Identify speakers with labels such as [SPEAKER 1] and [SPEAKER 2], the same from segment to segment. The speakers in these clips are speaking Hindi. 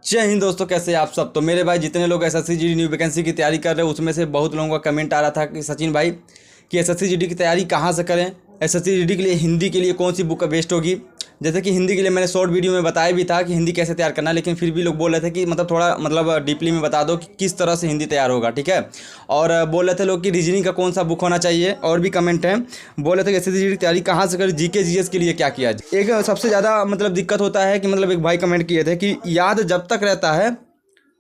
[SPEAKER 1] जय हिंद दोस्तों, कैसे हैं आप सब। तो मेरे भाई जितने लोग एसएससी जीडी न्यू वैकेंसी की तैयारी कर रहे हैं उसमें से बहुत लोगों का कमेंट आ रहा था कि सचिन भाई कि एसएससी जीडी की तैयारी कहाँ से करें, एसएससी जीडी के लिए हिंदी के लिए कौन सी बुक बेस्ट होगी। जैसे कि हिंदी के लिए मैंने शॉर्ट वीडियो में बताया भी था कि हिंदी कैसे तैयार करना है, लेकिन फिर भी लोग बोल रहे थे कि थोड़ा डीपली में बता दो कि किस तरह से हिंदी तैयार होगा, ठीक है। और बोल रहे थे लोग कि रीजनिंग का कौन सा बुक होना चाहिए, और भी कमेंट हैं। बोल रहे थे कि एसएससी जीडी की तैयारी कहाँ से करें, जीके जीएस के लिए क्या किया जाए। एक सबसे ज़्यादा दिक्कत होता है कि एक भाई कमेंट किए थे कि याद जब तक रहता है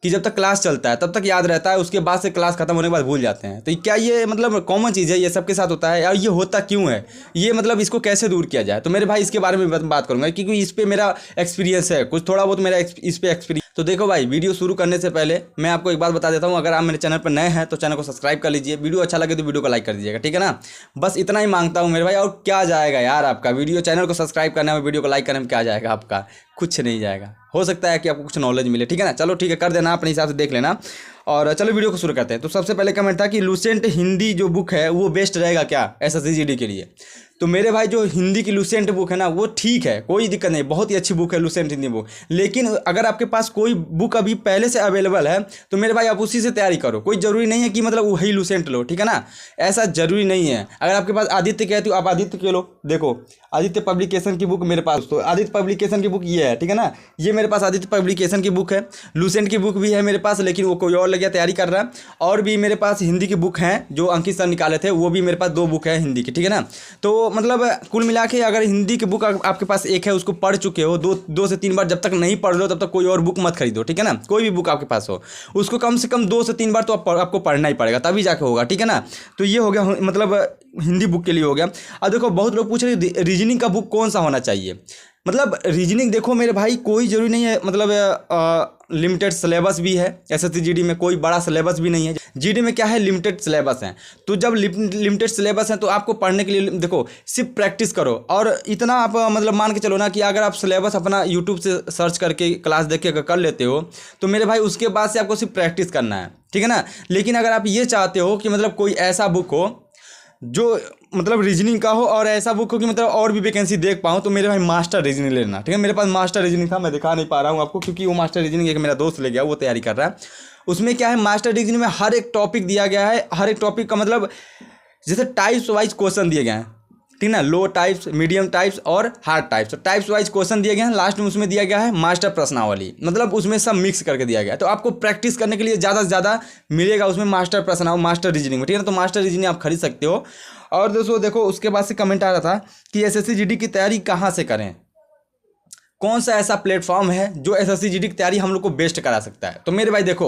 [SPEAKER 1] कि जब तक क्लास चलता है तब तक याद रहता है, उसके बाद से क्लास खत्म होने के बाद भूल जाते हैं। तो क्या ये कॉमन चीज़ है, ये सबके साथ होता है, और ये होता क्यों है, ये इसको कैसे दूर किया जाए। तो मेरे भाई इसके बारे में बात करूंगा क्योंकि इस पे मेरा एक्सपीरियंस है, कुछ थोड़ा बहुत मेरा इस पे एक्सपीरियंस। तो देखो भाई, वीडियो शुरू करने से पहले मैं आपको एक बात बता देता हूँ, अगर आप मेरे चैनल पर नए हैं तो चैनल को सब्सक्राइब कर लीजिए, वीडियो अच्छा लगे तो वीडियो को लाइक कर दीजिएगा, ठीक है ना। बस इतना ही मांगता हूँ मेरे भाई, और क्या जाएगा यार आपका वीडियो, चैनल को सब्सक्राइब करने में, वीडियो को लाइक करने में क्या जाएगा आपका, कुछ नहीं जाएगा। हो सकता है कि आपको कुछ नॉलेज मिले, ठीक है ना। चलो ठीक है, कर देना, अपने हिसाब से देख लेना। और चलो वीडियो को शुरू करते हैं। तो सबसे पहले कमेंट था कि लुसेंट हिंदी जो बुक है वो बेस्ट रहेगा क्या एसएससी जीडी के लिए। तो मेरे भाई जो हिंदी की लुसेंट बुक है ना वो ठीक है, कोई दिक्कत नहीं, बहुत ही अच्छी बुक है लुसेंट हिंदी बुक। लेकिन अगर आपके पास कोई बुक अभी पहले से अवेलेबल है तो मेरे भाई आप उसी से तैयारी करो, कोई ज़रूरी नहीं है कि वही लुसेंट लो, ठीक है ना। ऐसा ज़रूरी नहीं है। अगर आपके पास आदित्य की है तो आप आदित्य के लो। देखो आदित्य पब्लिकेशन की बुक मेरे पास, तो आदित्य पब्लिकेशन की बुक ये है, ठीक है ना। ये मेरे पास आदित्य पब्लिकेशन की बुक है, लुसेंट की बुक भी है मेरे पास, लेकिन वो कोई और लग गया तैयारी कर रहा है। और भी मेरे पास हिंदी की बुक हैं जो अंकित सर निकाले थे, वो भी मेरे पास 2 बुक है हिंदी की, ठीक है ना। तो कुल मिला के अगर हिंदी की बुक आपके पास एक है, उसको पढ़ चुके हो, दो से 3 बार, जब तक नहीं पढ़ लो तब तक कोई और बुक मत खरीदो, ठीक है ना। कोई भी बुक आपके पास हो उसको कम से कम 2 से 3 बार तो आपको पढ़ना ही पड़ेगा, तभी जाके होगा, ठीक है ना। तो ये हो गया हिंदी बुक के लिए हो गया। अब देखो बहुत लोग पूछ रहे रीजनिंग का बुक कौन सा होना चाहिए। रीजनिंग देखो मेरे भाई कोई ज़रूरी नहीं है, लिमिटेड सिलेबस भी है एसएससी जीडी में, कोई बड़ा सिलेबस भी नहीं है। जीडी में क्या है, लिमिटेड सिलेबस है। तो जब लिमिटेड सिलेबस है तो आपको पढ़ने के लिए देखो सिर्फ प्रैक्टिस करो, और इतना आप मान के चलो ना कि अगर आप सिलेबस अपना यूट्यूब से सर्च करके क्लास देख के कर लेते हो तो मेरे भाई उसके बाद से आपको सिर्फ प्रैक्टिस करना है, ठीक है ना। लेकिन अगर आप ये चाहते हो कि कोई ऐसा बुक हो जो रीजनिंग का हो, और ऐसा बुक हो कि और भी वैकेंसी देख पाऊँ, तो मेरे भाई मास्टर रीजनिंग लेना, ठीक है। मेरे पास मास्टर रीजनिंग था, मैं दिखा नहीं पा रहा हूँ आपको क्योंकि वो मास्टर रीजनिंग एक मेरा दोस्त ले गया, वो तैयारी कर रहा है। उसमें क्या है, मास्टर रीजनिंग में हर एक टॉपिक दिया गया है, हर एक टॉपिक का जैसे टाइप्स वाइज क्वेश्चन दिए गए हैं, ठीक ना। लो टाइप्स, मीडियम टाइप्स और हार्ड टाइप्स, तो टाइप्स वाइज क्वेश्चन दिए गए हैं। लास्ट में उसमें दिया गया है मास्टर प्रश्नावली, उसमें सब मिक्स करके दिया गया है। तो आपको प्रैक्टिस करने के लिए ज़्यादा से ज़्यादा मिलेगा उसमें मास्टर प्रश्नावली, मास्टर रीजनिंग में, ठीक है ना। तो मास्टर रीजनिंग आप खरीद सकते हो। और दोस्तों देखो उसके बाद से कमेंट आ रहा था कि एसएससी जीडी की तैयारी कहाँ से करें, कौन सा ऐसा प्लेटफॉर्म है जो एसएससी जीडी की तैयारी हम लोग को बेस्ट करा सकता है। तो मेरे भाई देखो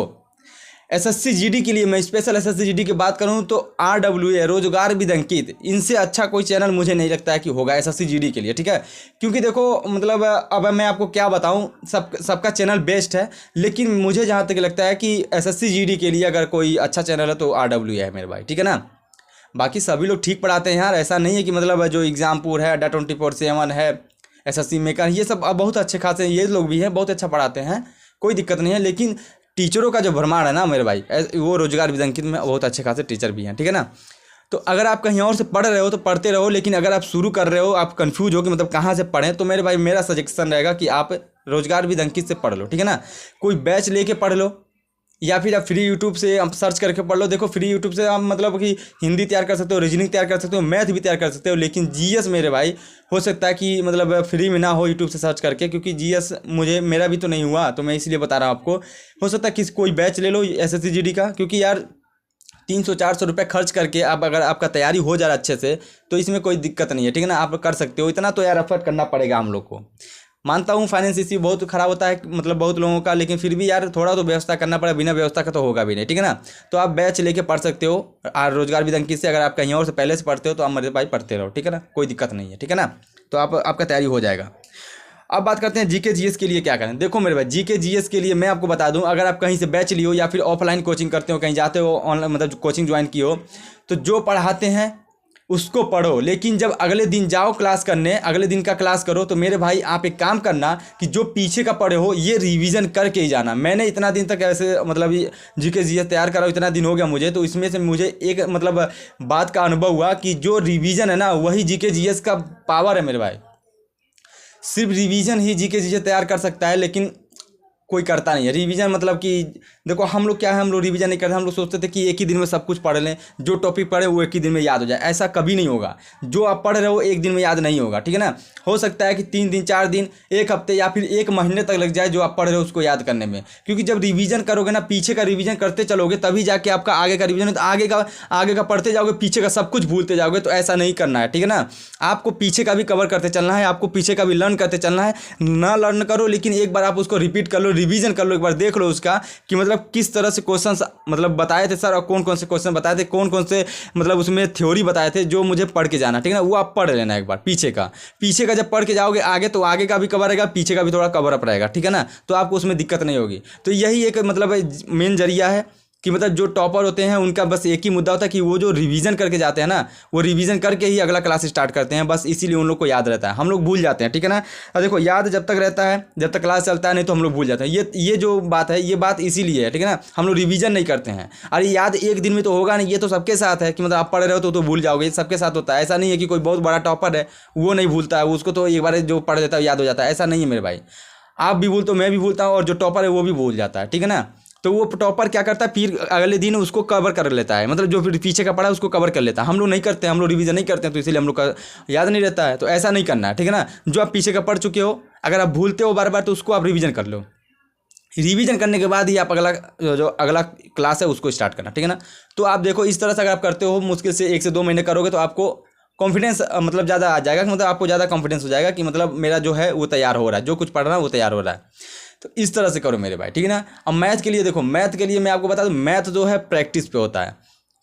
[SPEAKER 1] एसएससी जीडी के लिए मैं स्पेशल एसएससी जीडी की बात करूं तो RWA रोजगार विद अंकित, इनसे अच्छा कोई चैनल मुझे नहीं लगता है कि होगा एसएससी जीडी के लिए, ठीक है। क्योंकि देखो अब मैं आपको क्या बताऊं, सबका चैनल बेस्ट है, लेकिन मुझे जहां तक लगता है कि एसएससी जीडी के लिए अगर कोई अच्छा चैनल है तो RWA है मेरे भाई, ठीक है ना। बाकी सभी लोग ठीक पढ़ाते हैं यार, ऐसा नहीं है कि जो एग्जामपुर है, अड्डा 24/7 है, एसएससी मेकर, ये सब बहुत अच्छे खासे ये लोग भी हैं, बहुत अच्छा पढ़ाते हैं, कोई दिक्कत नहीं है। लेकिन टीचरों का जो भरमार है ना मेरे भाई, वो रोजगार विद अंकित में बहुत अच्छे खासे टीचर भी हैं, ठीक है ना। तो अगर आप कहीं और से पढ़ रहे हो तो पढ़ते रहो, लेकिन अगर आप शुरू कर रहे हो, आप कंफ्यूज हो कि कहाँ से पढ़ें, तो मेरे भाई मेरा सजेशन रहेगा कि आप रोजगार विद अंकित से पढ़ लो, ठीक है ना। कोई बैच लेके पढ़ लो, या फिर आप फ्री यूट्यूब से आप सर्च करके पढ़ लो। देखो फ्री यूट्यूब से आप कि हिंदी तैयार कर सकते हो, रीजनिंग तैयार कर सकते हो, मैथ भी तैयार कर सकते हो। लेकिन जीएस मेरे भाई हो सकता है कि फ्री में ना हो यूट्यूब से सर्च करके, क्योंकि जीएस मेरा भी तो नहीं हुआ, तो मैं इसलिए बता रहा हूँ आपको। हो सकता है कि कोई बैच ले लो एसएससी जीडी का, क्योंकि यार 300-400 रुपये खर्च करके आप अगर आपका तैयारी हो जा रहा अच्छे से तो इसमें कोई दिक्कत नहीं है, ठीक है ना। आप कर सकते हो, इतना तो यार एफर्ट करना पड़ेगा हम लोग को। मानता हूँ फाइनेंस इश्यू बहुत ख़राब होता है बहुत लोगों का, लेकिन फिर भी यार थोड़ा तो व्यवस्था करना पड़ेगा, बिना व्यवस्था का तो होगा भी नहीं, ठीक है ना। तो आप बैच लेके पढ़ सकते हो और रोजगार विद अंकित से। अगर आप कहीं और से पहले से पढ़ते हो तो आप मेरे भाई पढ़ते रहो, ठीक है ना, कोई दिक्कत नहीं है, ठीक है ना। तो आपका तैयारी हो जाएगा। अब बात करते हैं जीके जीएस के लिए क्या करें। देखो मेरे भाई जीके जीएस के लिए मैं आपको बता दूं, अगर आप कहीं से बैच लियो या फिर ऑफलाइन कोचिंग करते हो, कहीं जाते हो ऑनलाइन कोचिंग ज्वाइन की हो, तो जो पढ़ाते हैं उसको पढ़ो। लेकिन जब अगले दिन जाओ क्लास करने, अगले दिन का क्लास करो, तो मेरे भाई आप एक काम करना कि जो पीछे का पढ़े हो ये रिवीजन करके ही जाना। मैंने इतना दिन तक ऐसे जीके जीएस तैयार करा, इतना दिन हो गया मुझे, तो इसमें से मुझे एक बात का अनुभव हुआ कि जो रिवीजन है ना वही जीके जीएस का पावर है मेरे भाई। सिर्फ रिवीजन ही जीके जीएस तैयार कर सकता है, लेकिन कोई करता नहीं है रिवीजन। मतलब कि देखो हम लोग क्या है, हम लोग रिवीजन नहीं करते, हम लोग सोचते थे कि एक ही दिन में सब कुछ पढ़ लें, जो टॉपिक पढ़े वो एक ही दिन में याद हो जाए। ऐसा कभी नहीं होगा, जो आप पढ़ रहे हो एक दिन में याद नहीं होगा, ठीक है ना। हो सकता है कि 3 दिन 4 दिन, एक हफ्ते या फिर 1 महीने तक लग जाए जो आप पढ़ रहे हो उसको याद करने में। क्योंकि जब रिवीजन करोगे ना, पीछे का रिवीजन करते चलोगे तभी जाके आपका आगे का रिवीजन, तो आगे का पढ़ते जाओगे, पीछे का सब कुछ भूलते जाओगे। तो ऐसा नहीं करना है, ठीक है ना। आपको पीछे का भी कवर करते चलना है, आपको पीछे का भी लर्न करते चलना है। ना लर्न करो लेकिन एक बार आप उसको रिपीट कर लो, रिवीजन कर लो, एक बार देख लो उसका कि मतलब किस तरह से क्वेश्चन मतलब बताए थे सर, और कौन कौन से क्वेश्चन बताए थे, कौन कौन से मतलब उसमें थ्योरी बताए थे जो मुझे पढ़ के जाना, ठीक है ना। वो आप पढ़ लेना एक बार पीछे का जब पढ़ के जाओगे आगे, तो आगे का भी कवर रहेगा, पीछे का भी थोड़ा कवर अप रहेगा, ठीक है ना। तो आपको उसमें दिक्कत नहीं होगी। तो यही एक मतलब मेन जरिया है कि मतलब जो टॉपर होते हैं उनका बस एक ही मुद्दा होता है कि वो जो रिवीजन करके जाते हैं ना, वो रिवीजन करके ही अगला क्लास स्टार्ट करते हैं, बस इसीलिए उन लोग को याद रहता है। हम लोग भूल जाते हैं, ठीक है ना। और देखो याद जब तक रहता है, जब तक क्लास चलता है, नहीं तो हम लोग भूल जाते हैं। ये जो बात है, ये बात इसीलिए है, ठीक है ना। हम लोग रिवीजन नहीं करते हैं। अरे याद एक दिन में तो होगा नहीं, ये तो सबके साथ है कि मतलब आप पढ़ रहे हो तो भूल जाओगे, ये सबके साथ होता है। ऐसा नहीं है कि कोई बहुत बड़ा टॉपर है वो नहीं भूलता है, उसको तो एक बार जो पढ़ लेता है याद हो जाता है, ऐसा नहीं है मेरे भाई। आप भी भूलते हो, मैं भी भूलता हूँ, और जो टॉपर है वो भी भूल जाता है, ठीक है ना। तो वो टॉपर क्या करता है, फिर अगले दिन उसको कवर कर लेता है, मतलब जो फिर पीछे का पढ़ा है उसको कवर कर लेता है। हम लोग नहीं करते, हम लोग रिवीजन नहीं करते हैं, तो इसीलिए हम लोग का याद नहीं रहता है। तो ऐसा नहीं करना है, ठीक है ना। जो आप पीछे का पढ़ चुके हो, अगर आप भूलते हो बार बार, तो उसको आप रिवीजन कर लो। रिवीजन करने के बाद ही आप जो अगला क्लास है उसको स्टार्ट करना, ठीक है ना। तो आप देखो इस तरह से अगर आप करते हो, मुश्किल से 1 से 2 महीने करोगे तो आपको कॉन्फिडेंस मतलब ज़्यादा आ जाएगा, मतलब आपको ज़्यादा कॉन्फिडेंस हो जाएगा कि मतलब मेरा जो है वो तैयार हो रहा है, जो कुछ पढ़ रहा है वो तैयार हो रहा है। तो इस तरह से करो मेरे भाई, ठीक है ना। अब मैथ के लिए देखो, मैथ के लिए मैं आपको बता दूं, मैथ जो है प्रैक्टिस पे होता है।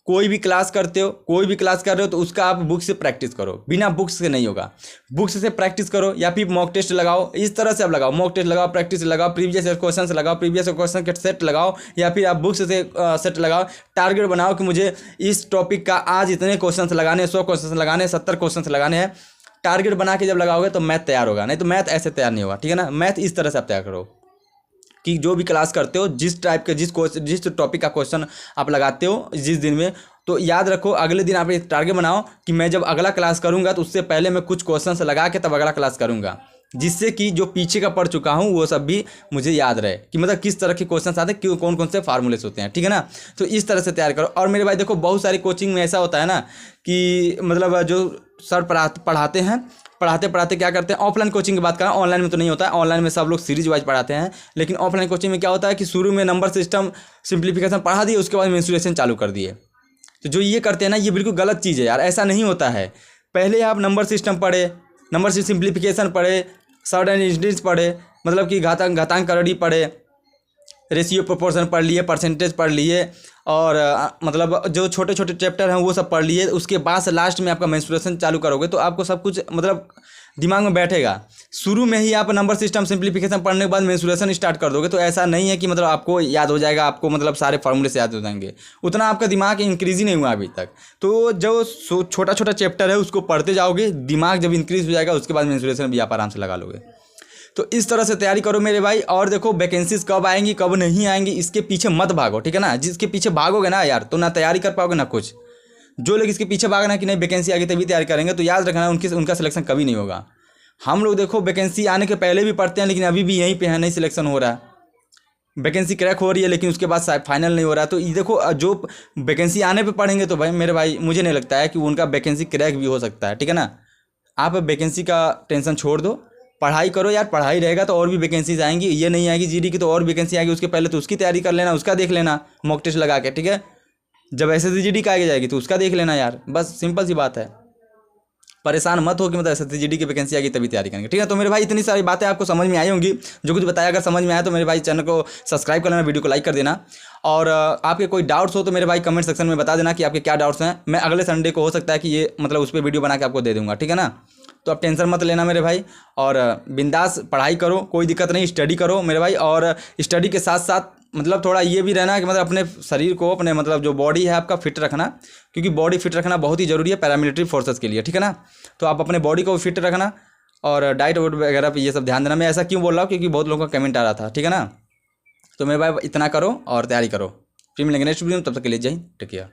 [SPEAKER 1] कोई भी क्लास करते हो, कोई भी क्लास कर रहे हो, तो उसका आप बुक से प्रैक्टिस करो, बिना बुक्स से नहीं होगा। बुक्स से प्रैक्टिस करो या फिर मॉक टेस्ट लगाओ, इस तरह से आप लगाओ, मॉक टेस्ट लगाओ, प्रैक्टिस लगाओ, प्रीवियस क्वेश्चन लगाओ, प्रीवियस क्वेश्चन के सेट लगाओ, या फिर आप बुक्स से सेट लगाओ। टारगेट बनाओ कि मुझे इस टॉपिक का आज इतने क्वेश्चन लगाने, 100 क्वेश्चन लगाने, 70 क्वेश्चन लगाने हैं। टारगेट बना के जब लगाओगे तो मैथ तैयार होगा, नहीं तो मैथ ऐसे तैयार नहीं होगा, ठीक है ना। मैथ इस तरह से आप तैयार करो कि जो भी क्लास करते हो, जिस टाइप के जिस टॉपिक का क्वेश्चन आप लगाते हो जिस दिन में, तो याद रखो अगले दिन आप एक टारगेट बनाओ कि मैं जब अगला क्लास करूंगा तो उससे पहले मैं कुछ क्वेश्चन लगा के तब अगला क्लास करूंगा, जिससे कि जो पीछे का पढ़ चुका हूं वो सब भी मुझे याद रहे कि मतलब किस तरह के क्वेश्चन आते हैं, क्यों कौन कौन से फार्मूलेस होते हैं, ठीक है ना। तो इस तरह से तैयार करो। और मेरे भाई देखो, बहुत सारी कोचिंग में ऐसा होता है ना कि मतलब जो सर पढ़ाते हैं, पढ़ाते पढ़ाते क्या करते हैं, ऑफलाइन कोचिंग की बात करें, ऑनलाइन में तो नहीं होता है। ऑनलाइन में सब लोग सीरीज वाइज पढ़ाते हैं, लेकिन ऑफलाइन कोचिंग में क्या होता है कि शुरू में नंबर सिस्टम सिंप्लीफिकेशन पढ़ा दिए, उसके बाद मेंसुरेशन चालू कर दिए। तो जो ये करते हैं ना, ये बिल्कुल गलत चीज़ है यार, ऐसा नहीं होता है। पहले आप नंबर सिस्टम पढ़े, नंबर से सिंप्लीफिकेशन पढ़े, शॉर्ट एंड इंस्टेंस पढ़े, मतलब कि घातांक करड़ी पढ़े, रेशियो प्रोपोर्शन पढ़ लिए, परसेंटेज पढ़ लिए, और मतलब जो छोटे छोटे चैप्टर हैं वो सब पढ़ लिए। उसके बाद से लास्ट में आपका मेंसुरेशन चालू करोगे तो आपको सब कुछ मतलब दिमाग में बैठेगा। शुरू में ही आप नंबर सिस्टम सिंप्लीफिकेशन पढ़ने के बाद मेंसुरेशन स्टार्ट कर दोगे तो ऐसा नहीं है कि मतलब आपको याद हो जाएगा, आपको मतलब सारे फार्मूले से याद हो जाएंगे। उतना आपका दिमाग इंक्रीज ही नहीं हुआ अभी तक। तो जो छोटा छोटा चैप्टर है उसको पढ़ते जाओगे, दिमाग जब इंक्रीज हो जाएगा उसके बाद मेंसुरेशन भी आप आराम से लगा लोगे। तो इस तरह से तैयारी करो मेरे भाई। और देखो वैकेंसीज कब आएंगी कब नहीं आएंगी इसके पीछे मत भागो, ठीक है ना। जिसके पीछे भागोगे ना यार, तो ना तैयारी कर पाओगे ना कुछ। जो लोग इसके पीछे भागना कि नहीं वैकेंसी आ गई तभी तैयारी करेंगे, तो याद रखना उनका सिलेक्शन कभी नहीं होगा। हम लोग देखो वैकेंसी आने के पहले भी पढ़ते हैं, लेकिन अभी भी यहीं पे है, नहीं सिलेक्शन हो रहा है। वैकेंसी क्रैक हो रही है लेकिन उसके बाद फाइनल नहीं हो रहा। तो ये देखो, जो वैकेंसी आने पे पढ़ेंगे तो भाई मेरे भाई मुझे नहीं लगता है कि उनका वैकेंसी क्रैक भी हो सकता है, ठीक है ना। आप वैकेंसी का टेंशन छोड़ दो, पढ़ाई करो यार। पढ़ाई रहेगा तो और भी वैकेंसीज आएंगी, ये नहीं आएगी जीडी की तो और वैकेंसी आएगी। उसके पहले तो उसकी तैयारी कर लेना, उसका देख लेना मॉक टेस्ट लगा के, ठीक है। जब एसएससी जीडी का आगे जाएगी तो उसका देख लेना यार, बस सिंपल सी बात है। परेशान मत हो कि मतलब एसएससी जीडी की वैकेंसी आएगी तभी तैयारी करेंगे, ठीक है। तो मेरे भाई इतनी सारी बातें आपको समझ में आई होंगी, जो कुछ बताया अगर समझ में आया तो मेरे भाई चैनल को सब्सक्राइब कर लेना, वीडियो को लाइक कर देना। और आपके कोई डाउट्स हो तो मेरे भाई कमेंट सेक्शन में बता देना कि आपके क्या डाउट्स हैं। मैं अगले संडे को हो सकता है कि ये मतलब उस पर वीडियो बना के आपको दे दूँगा, ठीक है ना। तो आप टेंशन मत लेना मेरे भाई, और बिंदास पढ़ाई करो, कोई दिक्कत नहीं, स्टडी करो मेरे भाई। और स्टडी के साथ साथ मतलब थोड़ा ये भी रहना कि मतलब अपने शरीर को, अपने मतलब जो बॉडी है आपका फिट रखना, क्योंकि बॉडी फिट रखना बहुत ही ज़रूरी है पैरामिलिट्री फोर्सेस के लिए, ठीक है ना। तो आप अपने बॉडी को फिट रखना और डाइट वाइट वगैरह पे ये सब ध्यान देना। मैं ऐसा क्यों बोल रहा हूँ, क्योंकि बहुत लोगों का कमेंट आ रहा था, ठीक है ना। तो मेरे भाई इतना करो और तैयारी करो। फिर मिलेंगे नेक्स्ट वीडियो में, तब तक के लिए जय हिंद, टेक केयर।